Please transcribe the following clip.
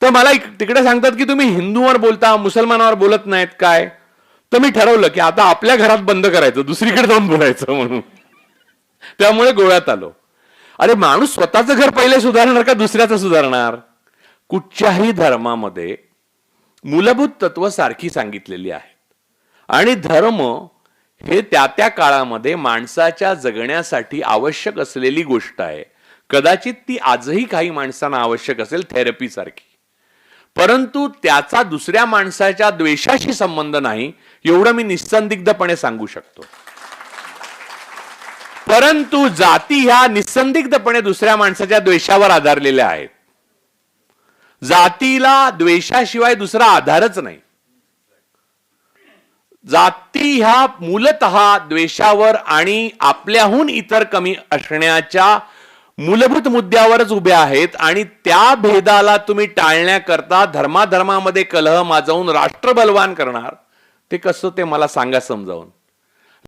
तर मला तिकडे सांगतात की तुम्ही हिंदूवर बोलता, मुसलमानावर बोलत नाहीत काय. तर मी ठरवलं की आता आपल्या घरात बंद करायचं, दुसरीकडे जाऊन बोलायचं म्हणून. त्यामुळे गोव्यात आलो. अरे माणूस स्वतःचं घर पहिले सुधारणार का दुसऱ्याचं सुधारणार? कुठच्याही धर्मामध्ये मूलभूत तत्व सारखी सांगितलेली आहेत आणि धर्म हे त्या त्या काळामध्ये माणसाच्या जगण्यासाठी आवश्यक असलेली गोष्ट आहे. कदाचित ती आजही काही माणसांना आवश्यक असेल, थेरपी सारखी, परंतु त्याचा दुसऱ्या माणसाच्या द्वेषाशी संबंध नाही, एवढं मी निस्संदिग्धपणे सांगू शकतो. परंतु जाती ह्या निस्संदिग्धपणे दुसऱ्या माणसाच्या द्वेषावर आधारलेल्या आहेत. जातीला द्वेषाशिवाय दुसरा आधारच नाही. जाती ह्या मूलतः द्वेषावर आणि आपल्याहून इतर कमी असण्याच्या मूलभूत मुद्द्यावरच उभ्या आहेत आणि त्या भेदाला तुम्ही टाळण्याकरता धर्माधर्मामध्ये कलह माजवून राष्ट्र बलवान करणार, ते कसं ते मला सांगा समजावून.